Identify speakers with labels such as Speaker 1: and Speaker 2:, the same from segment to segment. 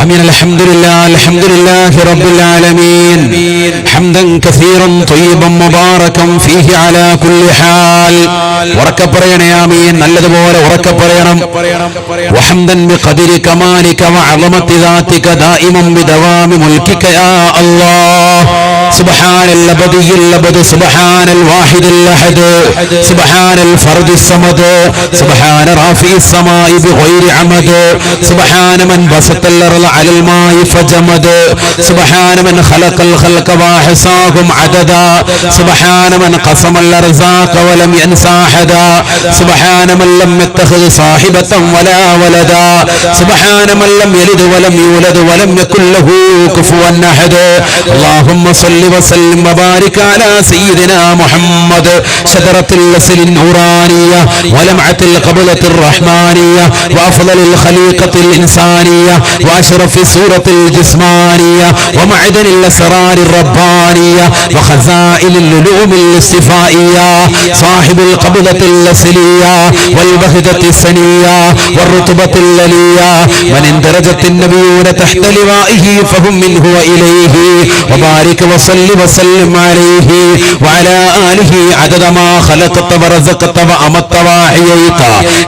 Speaker 1: آمين. الحمد لله رب العالمين حمدا كثيرا طيبا مباركا فيه على كل حال. ഉറക്കെ പറയണേ ആമീൻ. നല്ലതുപോലെ ഉറക്കെ പറയണം. وحمدا بقدر كمالك وعظمة ذاتك دائما بدوام ملكك يا الله. سبحان الأبدي الأبد سبحان الواحد الأحد سبحان الفرد الصمد سبحان رافع السماء بغير عمد سبحان من بسط الأرض على الماء فجمد سبحان من خلق الخلق وأحصاهم عددا سبحان من قسم الأرزاق ولم ينسى أحدا سبحان من لم يتخذ صاحبة ولا ولدا سبحان من لم يلد ولم يولد ولم يكن له كفوا أحد. اللهم صل وسلم وبارك على سيدنا محمد شجرة الأصل النورانية ولمعة القبلة الرحمانية وأفضل الخليقة الإنسانية وأشرف الصورة الجسمانية ومعدن الأسرار الربانية وخزائن العلوم الاصطفائية صاحب القبلة الأصلية والبهجة السنية والرتبة العليا من اندرجت النبيون تحت لوائه فهم منه وإليه. وبارك وصل وسلم عليه وعلى آله عدد ما خلقت ورزقت وأمت وأحييت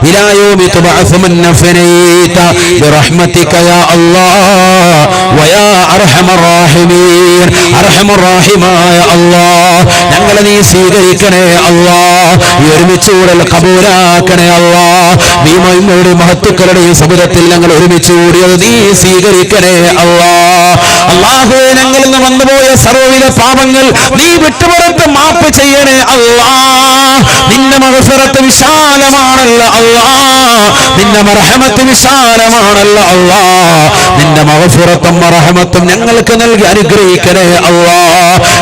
Speaker 1: إلى يوم تبعث من فنيت برحمتك يا الله ويا أرحم الراحمين. أرحم الراحمين يا الله ഞങ്ങളെ നീ സ്വീകരിക്കണേ അല്ലാഹ്. ഈ ഒരുമിച്ചുകൂടൽ കബൂലാക്കണേ അല്ലാഹ്. ഭീമയുടെ മഹത്തുക്കളുടെയും സമുദ്രത്തിൽ ഞങ്ങൾ ഒരുമിച്ച് കൂടിയത് നീ സ്വീകരിക്കണേ അല്ലാഹ്. അല്ലാഹുവേ, ഞങ്ങളിൽ നിന്ന് വന്നുപോയ സർവ്വവിധ പാപങ്ങൾ നീ വിട്ടുപുറത്ത് മാപ്പ് ചെയ്യണേ അല്ലാഹ്. നിന്റെ മഗ്ഫിറത്ത് വിശാലമാണല്ലോ അല്ലാഹ്. നിന്റെ മർഹമത്ത് വിശാലമാണല്ലോ അല്ലാഹ്. നിന്റെ മഗ്ഫിറത്തും മർഹമത്തും ഞങ്ങൾക്ക് നൽകി അനുഗ്രഹിക്കണേ അല്ലാഹ്.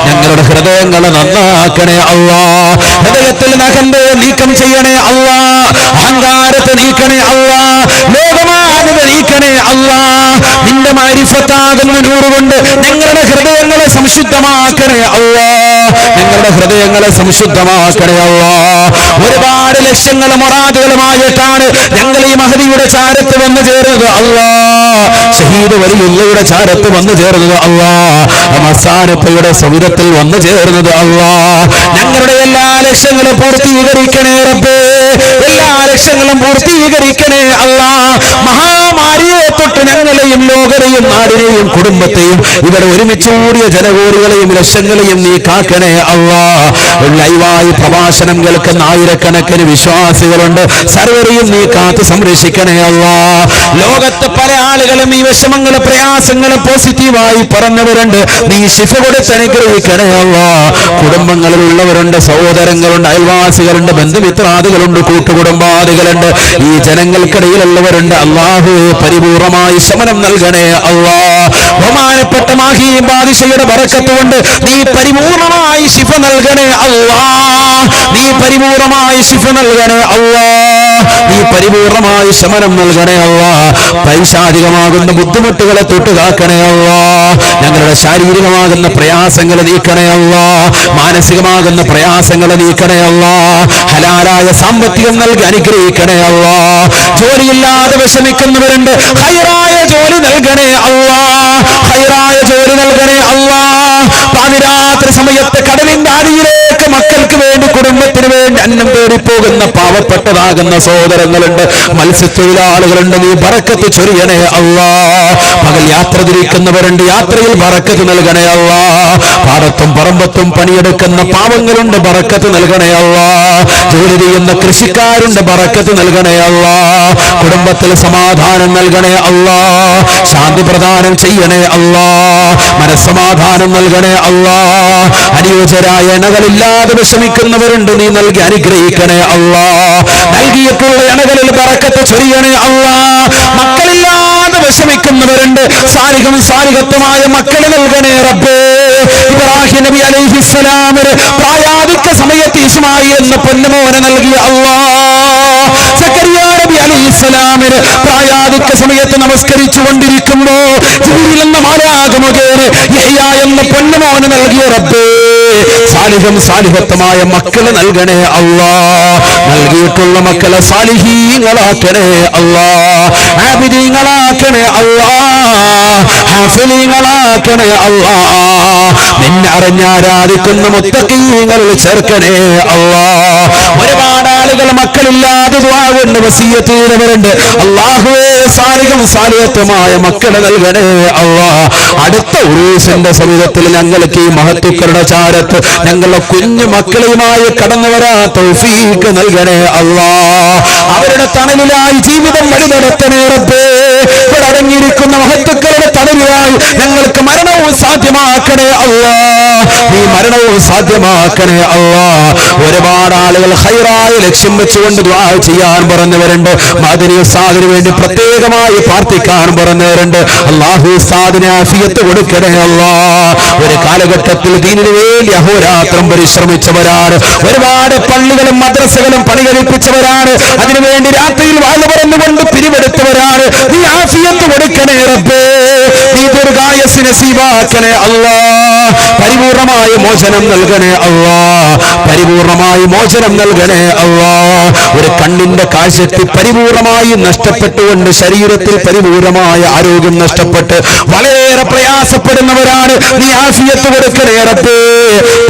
Speaker 1: ഞങ്ങളുടെ ഹൃദയങ്ങളെ നന്നാക്കണേ അല്ലാഹ്. ഹൃദയത്തിൽ നഖന്തയെ നീക്കം ചെയ്യണേ അല്ലാഹ്. അഹങ്കാരത്തെ നീക്കണേ അല്ലാഹ്. ലോകമാനത നീക്കണേ അല്ലാഹ്. നിന്റെ മാരിഫത്താകുന്ന നൂറ് കൊണ്ട് ഞങ്ങളുടെ ഹൃദയങ്ങളെ സംശുദ്ധമാക്കണേ അല്ലാഹ്. ഞങ്ങളുടെ ഹൃദയങ്ങളെ സംശുദ്ധമാക്കണേ അല്ലാഹ്. ഒരുപാട് ലക്ഷ്യങ്ങളും മുറാദുകളുമായിട്ടാണ് ഞങ്ങൾ ഈ മഹദിയുടെ ചാരത്ത് വന്നു ചേർന്നത് അല്ലാഹ്. ഷഹീദ് വലിയുള്ളയുടെ ചാരത്ത് വന്നു ചേർന്നത് അല്ലാഹ്. മസാനപ്പയുടെ സൗരത്തിൽ വന്നു ചേർന്നത് അല്ലാഹ്. ഞങ്ങളുടെ എല്ലാ ലക്ഷ്യങ്ങളും പൂർത്തീകരിക്കണേ റബ്ബേ. എല്ലാ ലക്ഷ്യങ്ങളും പൂർത്തീകരിക്കണേ അല്ലാഹ്. മഹാമാരിയെ തൊട്ട് ഞങ്ങളെയും ലോകരെയും നാടിനെയും കുടുംബത്തെയും ഇവിടെ ഒരുമിച്ച് കൂടിയ ജനകോടികളെയും ലക്ഷങ്ങളെയും നീ കാക്കണേ അല്ലാഹ്. ലൈവായി പ്രഭാഷണം കേൾക്കുന്ന ആയിരക്കണക്കിന് വിശ്വാസികളുണ്ട്. സർവരെയും നീ കാത്തു സംരക്ഷിക്കണേ അല്ലാഹ്. ലോകത്ത് പല ആളുകളും ഈ വിഷമങ്ങളും പ്രയാസങ്ങളും പോസിറ്റീവായി പറഞ്ഞവരുണ്ട്. നീ ശിഫ കൊടുത്ത് അനുഗ്രഹിക്കണേ അല്ലാഹ്. കുടുംബങ്ങളിലുള്ളവരുണ്ട്, സഹോദരങ്ങളുണ്ട്, അയൽവാസികളുണ്ട്, ബന്ധുമിത്രാദികളുണ്ട്, കൂട്ടുകുടുംബാദികളുണ്ട്. ഈ ജനങ്ങൾക്കിടയിലുള്ളവരുണ്ട്. അല്ലാഹു പരിപൂർണമായി ശമനം നൽകണേ അല്ലാഹ്. ബഹുമാനപ്പെട്ട മാഹി ബാദിഷയുടെ ബറക്കത്ത് കൊണ്ട് നീ പരിപൂർണമായി ശിഫ നൽകണേ അല്ലാഹ്. നീ പരിപൂർണമായി ശിഫ നൽകണേ അല്ലാഹ്. നീ പരിപൂർണമായി ശമനം നൽകണേ അല്ലാഹ്. പൈശാചികമാകുന്ന ബുദ്ധിമുട്ടുകളെ തൊട്ടുകാക്കണേ അല്ലാഹ്. ഞങ്ങളുടെ ശാരീരികമാകുന്ന പ്രയാസങ്ങളെ നീക്കണേ അല്ലാഹ്. മാനസികമാകുന്ന പ്രയാസങ്ങളെ നീക്കണേ അല്ലാഹ്. ഹലാലായ സാമ്പത്തികം നൽകി അനുഗ്രഹിക്കണേ അല്ലാഹ്. ജോലിയില്ലാതെ വിഷമിക്കുന്നവരുണ്ട്. ഹൈറായ ജോലി നൽകണേ അല്ലാഹ്. ഹൈറായ ജോലി നൽകണേ അല്ലാഹ്. പാതിരാത്രി സമയത്ത് കടലിന്റെ അടിയിലേക്ക് മക്കൾക്ക് വേണ്ടി കുടുംബത്തിന് വേണ്ടി അന്നം തേടിപ്പോകുന്ന പാവപ്പെട്ടതാകുന്ന സഹോദരങ്ങളുണ്ട്, മത്സ്യത്തൊഴിലാളികളുണ്ട്. നീ ബറക്കത്ത് ചൊരിയണേ അല്ലാഹ്. പകൽ യാത്ര തിരിക്കുന്നവരുണ്ട്. യാത്രയിൽ ബറക്കത്ത് നൽകണേ അല്ലാഹ്. പാടത്തും പറമ്പത്തും പണിയെടുക്കുന്ന പാവങ്ങളുണ്ട്. ബറക്കത്ത് നൽകണേ അല്ലാഹ്. ജോലി ചെയ്യുന്ന കൃഷിക്കാരുണ്ട്. ബറക്കത്ത് നൽകണേ അല്ലാഹ്. കുടുംബത്തിൽ സമാധാനം നൽകണേ അല്ലാഹ്. ശാന്തി പ്രദാനം ചെയ്യണേ അല്ലാഹ്. മനസ്സമാധാനം നൽകണേ അല്ലാഹ്. അനുയോജ്യരായ ഇണകളില്ലാതെ വിഷമിക്കുന്നവരുണ്ട്. നീ നൽകി അനുഗ്രഹിക്കണേ അല്ലാഹ്. നൽകിയിട്ടുള്ള ഇണകളിൽ ബറക്കത്ത് ചൊരിയണേ അല്ലാഹ്. മക്കളില്ലാതെ വിഷമിക്കുന്നവരുണ്ട്. സാലിഹും സാലിഹത്തുമായ മക്കളെ നൽകണേ റബ്ബേ. ഇബ്രാഹിം നബി അലൈഹിസ്സലാമിന് പ്രായാധിക്യ സമയത്ത് ഇസ്മായിൽ എന്ന പൊന്നുമോനെ നൽകിയ അല്ലാഹ്. സക്കറിയ നബി അലൈഹിസ്സലാമിന് പ്രായാധിക്യ സമയത്ത് നമസ്കരിച്ചു കൊണ്ടിരിക്കുമ്പോ ജിബ്രീൽ എന്ന മാലാഖമുഖേന യഹ്യ എന്ന പൊന്നുമോനെ നൽകിയ റബ്ബേ. സാലിഹും സാലിഹത്തുമായ മക്കളെ നൽകണേ അല്ലാഹ്. നൽകിയിട്ടുള്ള മക്കളെ സാലിഹീങ്ങളാക്കണേ അല്ലാഹ്. ആബിദീങ്ങളാക്കണേ അല്ലാഹ്. ഹാഫിളീങ്ങളാക്കണേ അല്ലാ. നിന്നെ അറിഞ്ഞാരാധിക്കുന്ന മുത്തഖീങ്ങളിൽ ചേർക്കണേ അല്ലാ. ഒരുപാട് ആളുകൾ മക്കളില്ലാതെ ദുആ കൊണ്ട് വസിയ്യത്ത് ചെയ്തവരുണ്ട്. അല്ലാഹുവേ സാലിഹും സാലിഹത്തുമായ മക്കളെ നൽകണേ അല്ലാ. അടുത്ത ഉറൂസിന്റെ സമീപത്തിൽ ഞങ്ങൾക്ക് ഈ മഹത്തുക്കളുടെ ചാരത്ത് ഞങ്ങളുടെ കുഞ്ഞു മക്കളുമായി കടന്നു വരാൻ തൗഫീഖ് നൽകണേ അല്ലാ. അവരുടെ തണലിലായി ജീവിതം വഴി നടത്തണേ റബ്ബേ. ഇവിടെ അടങ്ങിയിരിക്കുന്ന മഹത്തുക്കളുടെ തണലിലായി ഞങ്ങൾക്ക് മരണവും സാധ്യമാക്കണേ അല്ലാ. ഈ മരണവും സാധ്യമാക്കണേ അല്ലാ. ഒരുപാട് ആളുകൾ ഖൈറായ ലക്ഷ്യം വെച്ചുകൊണ്ട് ദുആ ചെയ്യാൻ പറഞ്ഞവരുണ്ട്. മദനി ഉസ്താദിന് വേണ്ടി പ്രത്യേകമായി പ്രാർത്ഥിക്കാൻ പറഞ്ഞവരുണ്ട്. അല്ലാഹു ഉസ്താദിന് ആഫിയത്ത് കൊടുക്കണേ അല്ലാ. ഒരു കാലഘട്ടത്തിൽ ദീനിനു വേണ്ടി അഹോരാത്രം പരിശ്രമിച്ചവരാണ്. ഒരുപാട് പള്ളികളും മദ്രസകളും പണികഴിപ്പിച്ചവരാണ്. അതിനുവേണ്ടി രാത്രിയിൽ വാഴ പറഞ്ഞുകൊണ്ട് പിരിവെടുത്തവരാണ്. നീ ആഫിയത്ത് കൊടുക്കണേ റബ്ബേ. നീ ദീർഘായുസ്സ് നസീബാക്കണേ അല്ലാ. പരിപൂർണമായ മോചനം നൽകണേ അല്ലാ. പരിപൂർണമായി മോചനം നൽകണേ അല്ലാ. ഒരു കണ്ണിന്റെ കാഴ്ചശക്തി പരിപൂർണമായി നഷ്ടപ്പെട്ടുകൊണ്ട് ശരീരത്തിൽ പരിപൂർണമായ ആരോഗ്യം നഷ്ടപ്പെട്ട് വളരെ പ്രയാസപ്പെടുന്നവരാണ്. നീ ആഫിയത്ത് കൊടുക്കണേ റബ്ബേ.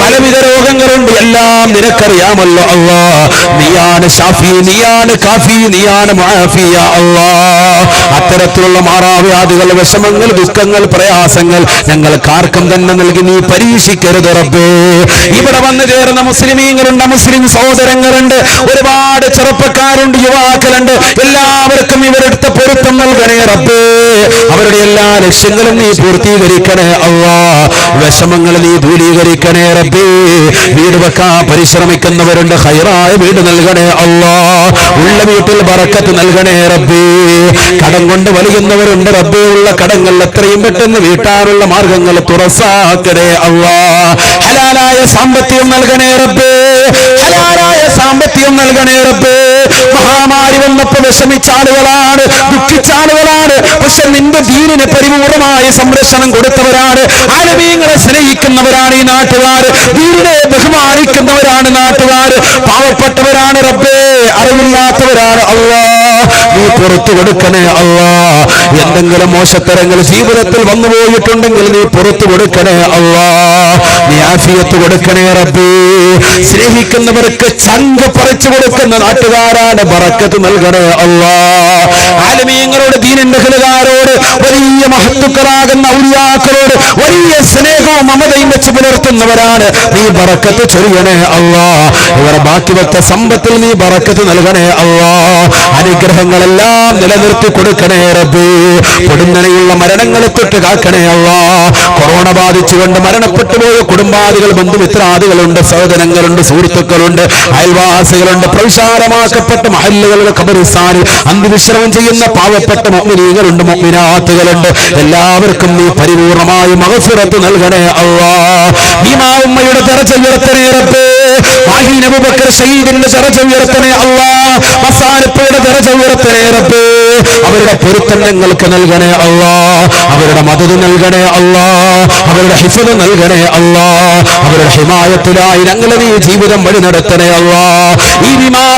Speaker 1: പലവിധ രോഗങ്ങളുണ്ട്, എല്ലാം നിനക്കറിയാമല്ലോ അല്ലാ. നീയാണ് ഷാഫി, നീയാണ് കാഫി, നീയാണ് മുആഫി യാ അല്ലാ. അത്തരത്തിലുള്ള മാറാവ്യാധികൾ, വിഷമങ്ങൾ, ദുഃഖങ്ങൾ, പ്രയാസങ്ങൾ ഞങ്ങൾക്ക് ആർക്കും തന്നെ നൽകി നീ പരീക്ഷിക്കരുത് റബ്ബേ. ഇവിടെ വന്നു ചേർന്ന മുസ്ലിമീങ്ങളുണ്ട്, മുസ്ലിം സഹോദരങ്ങളുണ്ട്, ഒരുപാട് ചെറുപ്പക്കാരുണ്ട്, യുവാക്കളുണ്ട്. എല്ലാവർക്കും ഇവരെടുത്ത പൊരുത്തം നൽകണേ റബ്ബേ. അവരുടെ എല്ലാ ലക്ഷ്യങ്ങളും നീ പൂർത്തീകരിക്കണേ അല്ലാ. വിഷമങ്ങൾ നീ ദൂരീകരിക്കണേ റബ്ബേ. വീട് വെക്കാൻ പരിശ്രമിക്കുന്നവരുണ്ട്, ഖൈറായ വീട് നൽകണേ അല്ലാ. ഉള്ള വീട്ടിൽ ബറക്കത്ത് നൽകണേ റബ്ബേ. കടം കൊണ്ട് വലിയുന്നവരുണ്ട് റബ്ബേ. ഉള്ള കടങ്ങൾ എത്രയും പെട്ടെന്ന് വീട്ടാനുള്ള മാർഗങ്ങൾ തുറസാക്കണേ അല്ലാ. ഹലാലായ സാമ്പത്തികം നൽകണേ റബ്ബേ. ഹലാലായ സാമ്പത്തികം നൽകണേ റബ്ബേ. മഹാമാരി വന്നപ്പോൾ വിഷമിച്ച ആളുകളാണ്, ദുഃഖിച്ച ആളുകളാണ്. പക്ഷെ നിന്റെ ദീനിന് പരിപൂർണമായ സംരക്ഷണം കൊടുത്തവരാണ്. ആലമീങ്ങളെ സ്നേഹിക്കുന്നവരാണ് ഈ നാട്ടുകാർ. ദീനിനെ ബഹുമാനിക്കുന്നവരാണ് നാട്ടുകാർ. പാവപ്പെട്ടവരാണ് റബ്ബേ, അറിവില്ലാത്തവരാണ് അല്ലാ. നീ പുറത്തു കൊടുക്കണേ അല്ലാ. എന്തെങ്കിലും മോശത്തരങ്ങൾ ജീവിതത്തിൽ വന്നു പോയിട്ടുണ്ടെങ്കിൽ നീ പുറത്തു കൊടുക്കണേ അല്ലാ. നീ ആഫിയത്ത് കൊടുക്കണേ റബ്ബേ. സ്നേഹിക്കുന്നവർക്ക് ചങ്ക് പറിച്ചു കൊടുക്കുന്ന നാട്ടുകാരാണ്, ബറക്കത്ത് നൽകണേ അല്ലാ. ആലമീങ്ങളോട്, ദീനിന്റെ ഖലകാരോട്, വലിയ മഹത്തുക്കളാകുന്ന ഔലിയാക്കളോട് വലിയ സ്നേഹവും മമതയും വെച്ച് പുലർത്തുന്നവരാണ്. നീ ബറക്കത്ത് ചൊരിയണേ അല്ലാ. ഇവർ ബാക്കി വെച്ച സമ്പത്തിൽ നീ ബറക്കത്ത് നൽകണേ അല്ലാ. അനുഗ്രഹങ്ങളെല്ലാം നിലനിർത്തി കൊടുക്കണേ റബ്ബേ. പൊടുന്നനെയുള്ള മരണങ്ങളെ തൊട്ട് കാക്കണേ അല്ലാ. കൊറോണ ബാധിച്ചുകൊണ്ട് മരണപ്പെട്ടു പോയ കുടുംബാദികൾ, ബന്ധുമിത്രാദികളുണ്ട്, സഹോദരങ്ങളുണ്ട്, സുഹൃത്തുക്കളുണ്ട്, അയൽവാസികളുണ്ട്. പ്രവിശാലമാക്കപ്പെട്ട മഹല്ലുകളുടെ ഖബറിസ്ഥാനിൽ അന്ത്യവിശ്രമം ചെയ്യുന്ന പാവപ്പെട്ട മുഅ്മിനീങ്ങളുണ്ട്, മുഅ്മിനാത്തുകളുണ്ട്. എല്ലാവർക്കും നീ പരിപൂർണമായി മഗ്ഫിറത്ത് നൽകണേ അല്ലാ. ഉമ്മയുടെ ദറജ ഉയർത്തണേ റബ്ബേ. വാഹിൻ അബൂബക്കർ ശഹീദിന്റെ ദറജ ഉയർത്തണേ അല്ലാ. മസാനപ്പയുടെ ദറജ ഉയർത്തണേ റബ്ബേ. അവരുടെ പൊരുത്തം ഞങ്ങൾക്ക് നൽകണേ അല്ലാ. അവരുടെ മദദ് നൽകണേ അല്ലാ. അവരുടെ ഹിഫ്ദ് നൽകണേ അല്ലാ. അവരുടെ ഹിമായത്തിലായി ഞങ്ങളെ നീ ജീവിതം വഴി നടത്തണേ അല്ലാ. ഈ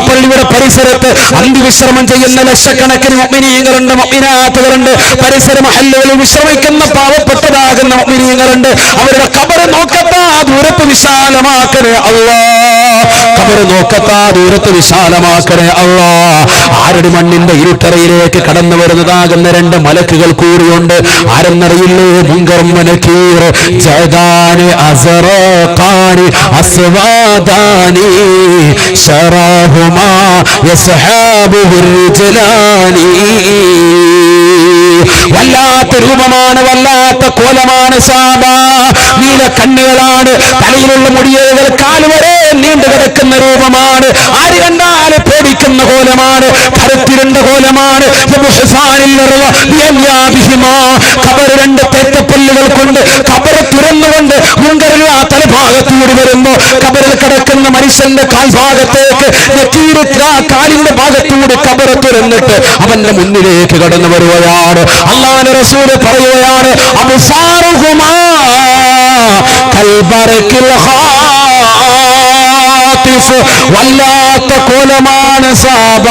Speaker 1: പള്ളിയുടെ പരിസരത്ത് അന്ത്യവിശ്രമം ചെയ്യുന്ന ലക്ഷക്കണക്കിന് മുഅ്മിനീങ്ങളുണ്ട്, മുഅ്മിനാത്തുകളുണ്ട്. പരിസര മഹല്ലുകളിൽ വിശ്രമിക്കുന്ന പാവപ്പെട്ടതാകുന്ന മുഅ്മിനീങ്ങളുണ്ട്. അവരുടെ ഖബർ നോക്കത്താ ദൂരത്ത് വിശാലമാക്കണേ അല്ലാ. ഖബർ നോക്കത്താ ദൂരത്ത് വിശാലമാക്കണേ അല്ലാ. ആരുടെ മണ്ണിന്റെ ഇരുട്ടറയിലേക്ക് കടന്നു വരുന്നതാകുന്ന രണ്ട് മലക്കുകൾ കൂടിയുണ്ട്. ആരെന്നറിയില്ലേ? മുൻകർ മനക്കീർ, ജദാനി അസ്റഖാനി അസ്വാദാനി ശറാഹുമാ യസ്ഹാബുഹു റിജ്ലാനി. വല്ലാത്ത രൂപമാണ്, വല്ലാത്ത കോലമാണ് സാബ. നീല കണ്ണുകളാണ്, തലയിലുള്ള മുടിയേകൾ കാലുവരെ നീണ്ടു കിടക്കുന്ന രൂപമാണ്. ആര് കണ്ടാല് പേടിക്കുന്ന കോലമാണ്, കരുത്തിരണ്ട കോലമാണ്. ഖബർ രണ്ട് തേറ്റപ്പല്ലുകൾ കൊണ്ട് ഖബർ തുറന്നുകൊണ്ട് മുൻകരുള്ള തലഭാഗത്തൂടി വരുമ്പോ ഖബറിൽ കിടക്കുന്ന മനുഷ്യന്റെ കാൽഭാഗത്തേക്ക് കാലിന്റെ ഭാഗത്തൂടി ഖബർ തുറന്നിട്ട് അവന്റെ മുന്നിലേക്ക് കടന്നു വരുകയാണ്. അല്ലാഹുവിന്റെ റസൂൽ പറയുകയാണ്, അബ്സാറുഹുമാ കൽബറകിൽ ഖാതിബ്. ഖാസിഫ്, വല്ലാത്ത കോലമാണ് സാബ.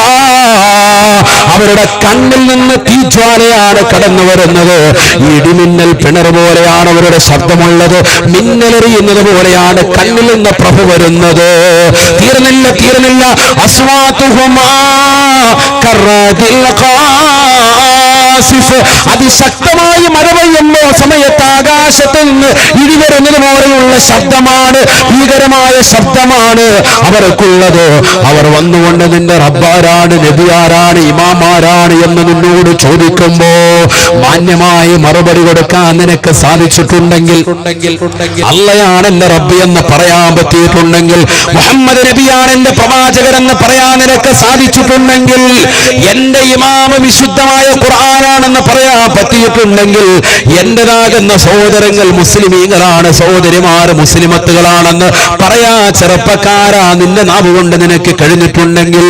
Speaker 1: അവരുടെ കണ്ണിൽ നിന്ന് തീജ്വാലയാണ് കടന്നു വരുന്നത്. ഇടിമിന്നൽ പിണർ പോലെയാണ് അവരുടെ ശബ്ദമുള്ളത്. മിന്നലെറിയുന്നത് പോലെയാണ് കണ്ണിൽ നിന്ന് പ്രഭ വരുന്നത്. തീർന്നില്ല അസ്വാതുഹുമാ കറദിൽ ഖാസിഫ്. അതിശക്തമായി മഴ പെയ്യുമ്പോ സമയത്ത് ആകാശത്ത് നിന്ന് ഇടി വരുന്നത് പോലെയുള്ള ശബ്ദമാണ്, ഭീകരമായ ശബ്ദമാണ് അവർക്കുള്ളത്. അവർ വന്നുകൊണ്ട് നിന്റെ റബ്ബാരാണ്, നബിയാരാണ്, ഇമാമാരാണ് എന്ന് നിന്നോട് ചോദിക്കുമ്പോ മാന്യമായി മറുപടി കൊടുക്കാൻ നിനക്ക് സാധിച്ചിട്ടുണ്ടെങ്കിൽ, അള്ളയാണ് എന്റെ റബ്ബ് എന്ന് പറയാൻ പറ്റിയിട്ടുണ്ടെങ്കിൽ, മുഹമ്മദ് നബിയാണ് എന്റെ പ്രവാചകരെന്ന് പറയാൻ നിനക്ക് സാധിച്ചിട്ടുണ്ടെങ്കിൽ, എന്റെ ഇമാമ വിശുദ്ധമായ ഖുർആനാണെന്ന് പറയാൻ പറ്റിയിട്ടുണ്ടെങ്കിൽ, എന്റേതാകുന്ന സഹോദരങ്ങൾ മുസ്ലിമീങ്ങളാണ്, സഹോദരിമാർ മുസ്ലിമത്തുകളാണെന്ന് പറയാ ചെറുപ്പക്കാരാ നിന്റെ നാവ് കൊണ്ട് നിനക്ക് കഴിഞ്ഞിട്ടുണ്ടെങ്കിൽ,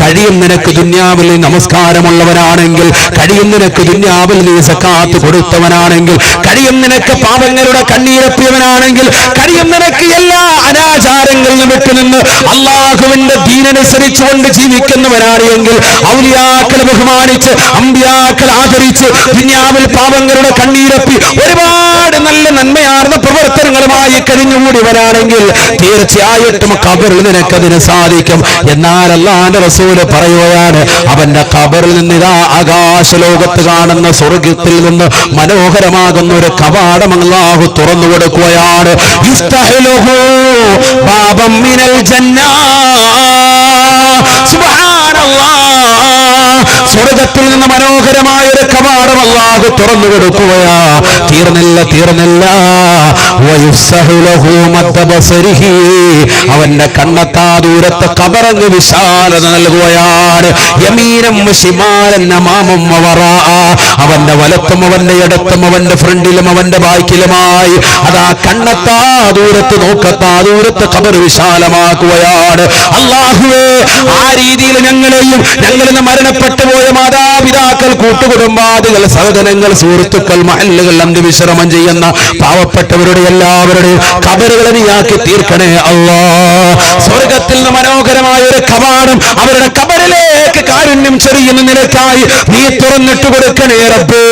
Speaker 1: കഴിയും നിനക്ക് ദുന്യാവിൽ നമസ്കാരമുള്ളവനാണെങ്കിൽ, കഴിയും നിനക്ക് ദുന്യാവിൽ നീ സക്കാത്ത് കൊടുത്തവനാണെങ്കിൽ, കഴിയും നിനക്ക് പാപങ്ങളുടെ കണ്ണീരപ്പിയവനാണെങ്കിൽ, കഴിയും നിനക്ക് എല്ലാ അനാചാരങ്ങളിലും വിട്ടുനിന്ന് അള്ളാഹുവിന്റെ ദീനനുസരിച്ചുകൊണ്ട് ജീവിക്കുന്നവനാണ് എങ്കിൽ, ഔലിയാക്കളെ ബഹുമാനിച്ച് അമ്പിയാക്കളെ ആദരിച്ച് ദുന്യാവിൽ പാപങ്ങളുടെ കണ്ണീരപ്പി ഒരുപാട് നല്ല നന്മയാർന്ന പ്രവർത്തനങ്ങളുമായി കഴിഞ്ഞുകൂടിയവനാണെങ്കിൽ തീർച്ചയായിട്ടും ഖബറിൽ നിനക്കതിന് സാധിക്കും. എന്നാൽ അല്ലാഹുവിന്റെ റസൂല് പറയുകയാണ്, അവന്റെ ഖബറിൽ നിന്ന് ഇതാ ആകാശലോകത്ത് കാണുന്ന സ്വർഗ്ഗത്തിൽ നിന്ന് മനോഹരമാകുന്ന ഒരു കവാടം അല്ലാഹു തുറന്നു കൊടുക്കുകയാണ്. യുഫ്തഹുലഹു ബാബം മിനൽ ജന്ന. സുബ്ഹാനല്ലാഹ്, സ്വർഗ്ഗത്തിൽ നിന്ന് മനോഹരമായ ഒരു കവാടം അല്ലാഹു തുറന്നു കൊടുക്കുകയാ. തീർന്നില്ല വയുഫ്സഹുലഹു മദ്ദ ബസരിഹി. അവന്റെ കണ്ണത്താ ദൂരത്ത് ഖബറങ്ങ് വിശാലത നൽകുകയാണ്. യമീനം ശിമാലൻ അമാമം വറാ. അവന്റെ വലത്തും അവന്റെ ഇടത്തും അവന്റെ ഫ്രണ്ടിലും അവന്റെ ബാക്കിലുമായി അതാ കണ്ണത്താ ദൂരത്ത് നോക്കത്താ ദൂരത്ത് ഖബർ വിശാലമാക്കുകയാണ്. അല്ലാഹുവേ, ആ രീതിയിൽ ഞങ്ങളെയും ഞങ്ങളിൽ നിന്ന് മരണപ്പെട്ടു പോയ മാതാപിതാക്കൾ, കൂട്ടുകുടുംബാദികൾ, സഹോദരങ്ങൾ, സുഹൃത്തുക്കൾ, മഹല്ലുകൾ അന്ത്യവിശ്രമം ചെയ്യുന്ന പാവപ്പെട്ടവരുടെ എല്ലാവരുടെയും ഖബറുകളെ നീയാക്കി തീർക്കണേ അല്ലാ. സ്വർഗത്തിൽ നിന്ന് മനോഹരമായ ഒരു കവാടം അവരുടെ ഖബറിലേക്ക് കാരുണ്യം ചൊരിയുന്ന നിലക്കായി നീ തുറന്നിട്ട് കൊടുക്കണേ റബ്ബേ.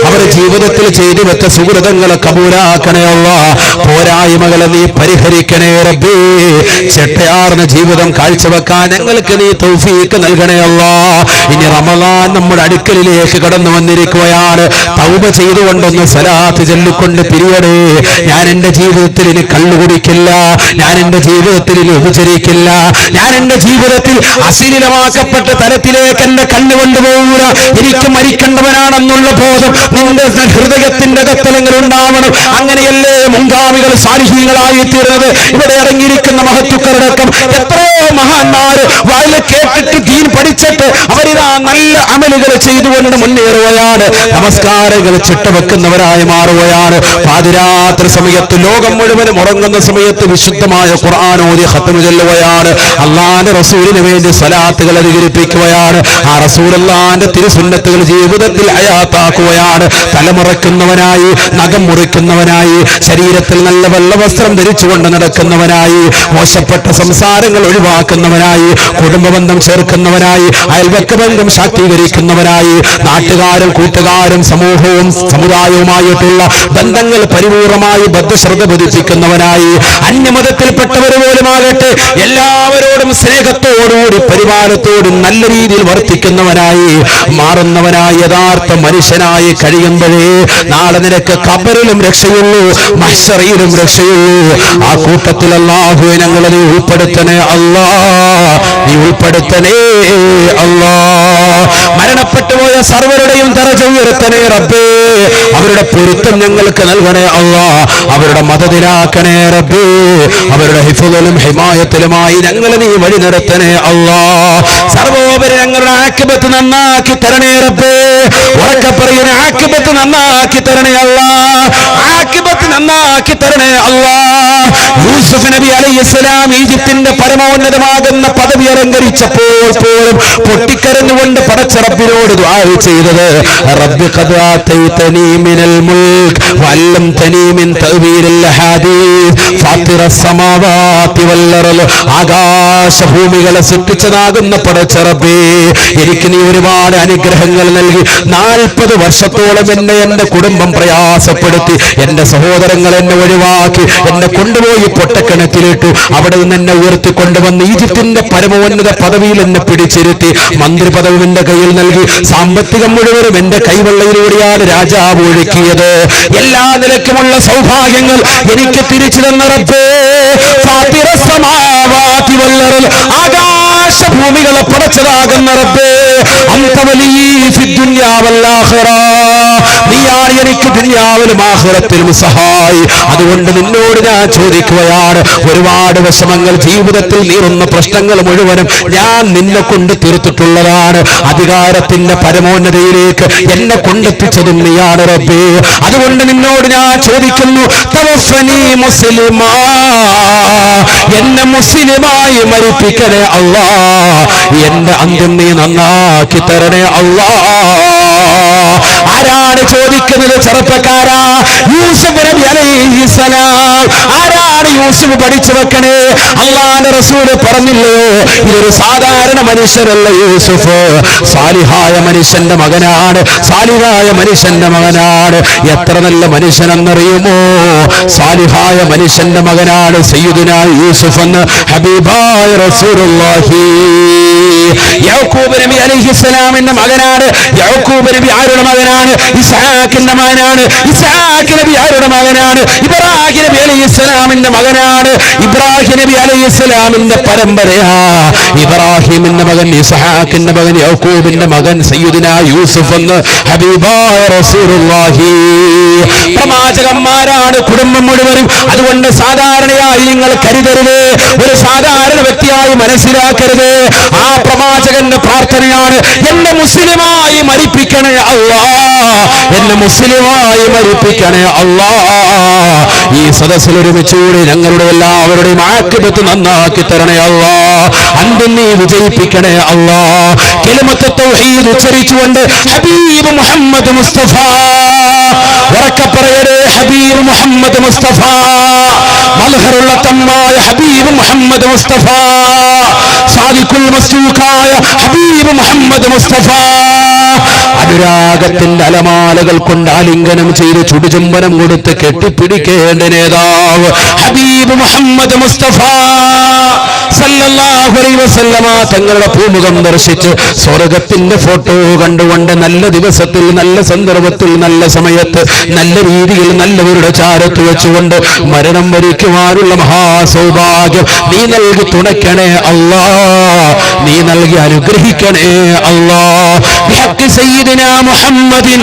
Speaker 1: അവരുടെ ജീവിതത്തിൽ ചെയ്തു വെച്ച സുഹൃതങ്ങളെ കബൂലാക്കണേ അല്ലാ. പോരായ്മകളെ നീ പരിഹരിക്കണേ റബ്ബേ. ചെട്ടയാർന്ന ജീവിതം കാഴ്ചവെക്കാൻ ഞങ്ങൾക്ക് നീ തൗഫീഖ് നൽകണേ അല്ലാ. ഇനി റമളാൻ നമ്മുടെ അടുക്കലിലേക്ക് കടന്നു വന്നിരിക്കുകയാണ്. തൗബ ചെയ്തുകൊണ്ടൊന്ന് സലാത്ത് ചൊല്ലിക്കൊണ്ട് പിരിയടേ. ഞാൻ എന്റെ ജീവിതത്തിൽ ഇനി കള്ളു കുടിക്കില്ല, ഞാൻ എന്റെ ജീവിതത്തിൽ ഇനി ഉപചരിക്കില്ല, ഞാൻ എന്റെ ജീവിതത്തിൽ അശ്ലീലമാക്കപ്പെട്ട തലത്തിലേക്ക് എന്റെ കണ്ണു കൊണ്ടുപോകൂല. എനിക്ക് മരിക്കേണ്ടവനാണെന്നുള്ള ബോധം നിന്റെ ഹൃദയത്തിന്റെ അകത്തലങ്ങൾ ഉണ്ടാവണം. അങ്ങനെയല്ലേ മുൻഗാമികൾ സാലിഹീങ്ങളായി തീർന്നത്. ഇവിടെ ഇറങ്ങിയിരിക്കുന്ന മഹത്തുക്കളടക്കം എത്രയോ മഹാന്മാര് വായില് കേട്ടിട്ട് ദീൻ പഠിച്ചിട്ട് അവരിതാ നല്ല അമലുകൾ ചെയ്തുകൊണ്ട് മുന്നേറുകയാണ്. നമസ്കാരങ്ങൾ ചിട്ടവെക്കുന്നവരായി മാറുകയാണ്. പാതിരാത്രി സമയത്ത് ലോകം മുഴുവനും ഉറങ്ങുന്ന സമയത്ത് വിശുദ്ധമായ ഖുർആൻ ഓതി ഖത്മ് ചൊല്ലുകയാണ്. അല്ലാഹുവിന്റെ റസൂലിന് വേണ്ടി സ്വലാത്തുകൾ അധികരിപ്പിക്കുകയാണ്. ആ റസൂലുള്ളാഹിന്റെ തിരുസുന്നത്തുകൾ ജീവിതത്തിൽ ഹയാത്താക്കുകയാണ്. തലമുറക്കുന്നവനായി, നഖം മുറിക്കുന്നവനായി, ശരീരത്തിൽ നല്ല വെള്ളവസ്ത്രം ധരിച്ചുകൊണ്ട് നടക്കുന്നവനായി, മോശപ്പെട്ട സംസാരങ്ങൾ ഒഴിവാക്കുന്നവനായി, കുടുംബബന്ധം ചേർക്കുന്നവനായി, അയൽവക്കബന്ധം ശാക്തീകരിക്കുന്നവനായി, നാട്ടുകാരും കൂട്ടുകാരും സമൂഹവും സമുദായവുമായിട്ടുള്ള ബന്ധങ്ങൾ പരിപൂർണമായി ബദ്ധശ്രദ്ധ പതിപ്പിക്കുന്നവനായി, അന്യമതത്തിൽപ്പെട്ടവർ പോലുമാകട്ടെ എല്ലാവരോടും സ്നേഹത്തോടുകൂടി പരിപാലത്തോടും നല്ല രീതിയിൽ വർത്തിക്കുന്നവനായി മാറുന്നവനായി യഥാർത്ഥ മനുഷ്യനായി കഴിയുമ്പോഴേ നാളെ നിനക്ക് ഖബറിലും രക്ഷയുള്ളൂ, മഹ്ശറിലും രക്ഷയുള്ളൂ. ആ കൂട്ടത്തിൽ അല്ലാഹുവേ ഞങ്ങളെ നീ ഉൾപ്പെടുത്തണേ അല്ലാ, നീ ഉൾപ്പെടുത്തണേ അല്ലാ. മരണപ്പെട്ടുപോയ സർവരുടെയും ദറജ ഉയർത്തണേ റബ്ബേ. അവരുടെ പൊരുത്തം ഞങ്ങൾക്ക് നൽകണേ അല്ലാ. അവരുടെ മദദിലാക്കണേ റബ്ബേ. അവരുടെ ഹിഫ്ളിലും ഹിമായത്തിലുമായി ഞങ്ങളെ നീ വഴി നടത്തണേ അല്ലാ. സർവോപരി ഞങ്ങളുടെ ആഖിബത്ത് നന്നാക്കി തരണേ റബ്ബേ. ഉറക്കെ പറയുന്ന ആഖിബത്ത് നന്നാക്കി തരണേ അല്ലാ. ആഖിബത്ത് നന്നാക്കി തരണേ അല്ലാ. യൂസുഫ് നബി അലൈഹിസ്സലാം ഈജിപ്തിന്റെ പരമോന്നതമാകുന്ന പദവി അലങ്കരിച്ചപ്പോൾ പോലും പൊട്ടിക്കര പൊട്ടിക്കരഞ്ഞുകൊണ്ട് പടച്ച റബ്ബിനോട് ദുആ ചെയ്തത്, റബ്ബി ഖദ് ആതൈതനി മിനൽ മുൽക് വഅല്ലംതനി മിൻ തഅ്വീലിൽ ഹദീസ് ഫാത്തിറസ് സമാവാതി വൽ അർള്. ആകാശഭൂമികളെ സൃഷ്ടിച്ചതാകുന്ന പടച്ച റബ്ബേ, എനിക്ക് നീ ഒരുപാട് അനുഗ്രഹങ്ങൾ നൽകി. 40 വർഷത്തോളം എന്റെ കുടുംബം പ്രയാസപ്പെടുത്തി, എന്റെ സഹോദരങ്ങൾ എന്നെ ഒഴിവാക്കി, എന്നെ കൊണ്ടുപോയി പൊട്ടക്കിണറ്റിലിട്ടു. അവിടെ നിന്ന് എന്നെ ഉയർത്തിക്കൊണ്ടുവന്ന് ഈജിപ്തിന്റെ പരമോന്നത പദവിയിൽ എന്നെ പിടിച്ചിരുത്തി. മന്ത്രി പദവി എന്റെ കയ്യിൽ നൽകി. സാമ്പത്തികം മുഴുവനും എന്റെ കൈവെള്ളയിലൂടെയാണ് രാജാവ് ഒഴുക്കിയത്. എല്ലാ നിലയ്ക്കുമുള്ള സൗഭാഗ്യങ്ങൾ എനിക്ക് തിരിച്ചു തന്ന റബ്ബേ, ഫാത്തിറസ് സമാവാതി വൽ അർള്, ആകാശഭൂമികളെ പടച്ചതാകുന്ന റബ്ബേ, അൻത വലി ഫിദ് ദുനിയാ വൽ ആഖിറ, നീയാണ് എനിക്ക് ദുനിയാവിലും ആഖിറത്തിലും സഹായി. അതുകൊണ്ട് നിന്നോട് ഞാൻ ചോദിക്കുകയാണ്, ഒരുപാട് വിഷമങ്ങൾ ജീവിതത്തിൽ നീറുന്ന പ്രശ്നങ്ങൾ മുഴുവനും ഞാൻ നിന്നെ കൊണ്ട് തീർത്തിട്ടുള്ളതാണ്. അധികാരത്തിന്റെ പരമോന്നതയിലേക്ക് എന്നെ കൊണ്ടെത്തിച്ചതും നീയാണ് റബ്ബേ. അതുകൊണ്ട് നിന്നോട് ഞാൻ ചോദിക്കുന്നു, തവഫനി മുസ്ലിമാ, എന്നെ മുസ്ലിമായി മരിപ്പിക്കണേ അല്ലാ, എന്റെ അന്ത്യം നീ നന്നാക്കി തരണേ അല്ലാ. ആരാണ് ചോദിക്കുന്നത്? ചെറുപ്പക്കാരാ, യൂസുഫ് നബി അലൈഹിസ്സലാം. ആരാണ് യൂസുഫ് പഠിച്ചു വെക്കണേ? അല്ലാഹുവിന്റെ റസൂൽ പറഞ്ഞില്ലയോ, ഇതൊരു സാധാരണ മനുഷ്യരല്ല യൂസുഫ്, സാലിഹായ മനുഷ്യന്റെ മകനാണ്, സാലിഹായ മനുഷ്യന്റെ മകനാണ്. എത്ര നല്ല മനുഷ്യനെന്നറിയുമോ? സാലിഹായ മനുഷ്യന്റെ മകനാണ് സയ്യിദുനാ യൂസുഫ് എന്ന് ഹബീബായ റസൂലുള്ളാഹി. യാക്കൂബ് നബി അലൈഹിസ്സലാമിന്റെ മകനാണ്. യാക്കൂബ് നബി ആരുടെ മകനാണ്? ഇസ്ഹാഖിന്റെ മകനാണ്. ഇസ്ഹാഖ് നബി ആരുടെ മകനാണ്? ഇബ്രാഹിം നബി അലൈഹിസ്സലാമിന്റെ മകനാണ്. ഇബ്രാഹിം നബി അലൈഹിസ്സലാമിന്റെ പരമ്പരയാ. ഇബ്രാഹിമിന്റെ മകൻ, ഇസ്ഹാഖിന്റെ മകൻ, യാക്കൂബിന്റെ മകൻ സയ്യിദുനാ യൂസുഫ് എന്ന് ഹബീബായ റസൂലുള്ളാഹി. പ്രവാചകന്മാരാണ് കുടുംബം മുഴുവനും. അതുകൊണ്ട് സാധാരണയായി നിങ്ങൾ കരുതരുത്, ഒരു സാധാരണ വ്യക്തിയായി മനസ്സിലാക്കരുത്. ആ പ്രവാചകന്റെ പ്രാർത്ഥനയാണ്, എന്നെ മുസ്ലിമായി മരിപ്പിക്കണേ അല്ലാ, എന്നെ മുസ്ലിമായി മരിപ്പിക്കണേ അല്ലാ. ഈ സദസ്സിൽ ഒരുമിച്ചുകൂടി ഞങ്ങളുടെ എല്ലാവരുടെയും ആഖിബത്ത് നന്നാക്കി തരണേ അല്ലാ, അന്ത്യം നീ വിജയിപ്പിക്കണേ അല്ലാ. കലിമത്ത് തൗഹീദ് ഉച്ചരിച്ചുകൊണ്ട് ഹബീബ് മുഹമ്മദ് മുസ്തഫ, ഉറക്കെ പറയണേ ഹബീബ് മുഹമ്മദ് മുസ്തഫ, മൽഹറുള്ള തമ്മായ ഹബീബ് മുഹമ്മദ് മുസ്തഫ, സാദിഖുൽ മസ്ലൂഖായ ഹബീബ് മുഹമ്മദ് മുസ്തഫ. അനുരാഗത്തിന്റെ അലമാലകൾ കൊണ്ട് ആലിംഗനം ചെയ്ത് ചുടുചുംബനം കൊടുത്ത് കെട്ടിപ്പിടിക്കേണ്ട നേതാവ് ഹബീബ് മുഹമ്മദ് മുസ്തഫ സല്ലല്ലാഹു അലൈഹി വസല്ലമ തങ്ങളുടെ പൂമുഖം ദർശിച്ച് സ്വർഗത്തിന്റെ ഫോട്ടോ കണ്ടുകൊണ്ട് നല്ല ദിവസത്തിൽ, നല്ല സന്ദർഭത്തിൽ, നല്ല സമയത്ത്, നല്ല രീതിയിൽ നല്ലവരുടെ ചാരത്ത് വെച്ചുകൊണ്ട് മരണം വരിക്കുവാനുള്ള മഹാസൗഭാഗ്യം നീ നൽകി തുണയ്ക്കണേ അല്ലാ, നീ നൽകി അനുഗ്രഹിക്കണേ അല്ലാ. ബിഹഖ് സയ്യിദിനാ മുഹമ്മദിൻ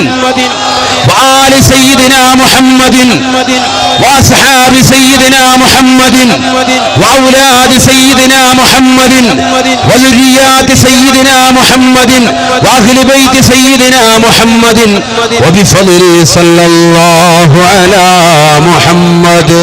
Speaker 1: വആലി സയ്യിദിനാ മുഹമ്മദിൻ വഅസ്ഹാബി സയ്യിദിനാ മുഹമ്മദിൻ വഔലാദി സയ്യിദിനാ മുഹമ്മദിൻ വദുരിയാതി സയ്യിദിനാ മുഹമ്മദിൻ വഅഹ്ലി ബൈതി സയ്യിദിനാ മുഹമ്മദിൻ വബിഫദ്ലി സല്ലല്ലാഹു അലാ മുഹമ്മദ്.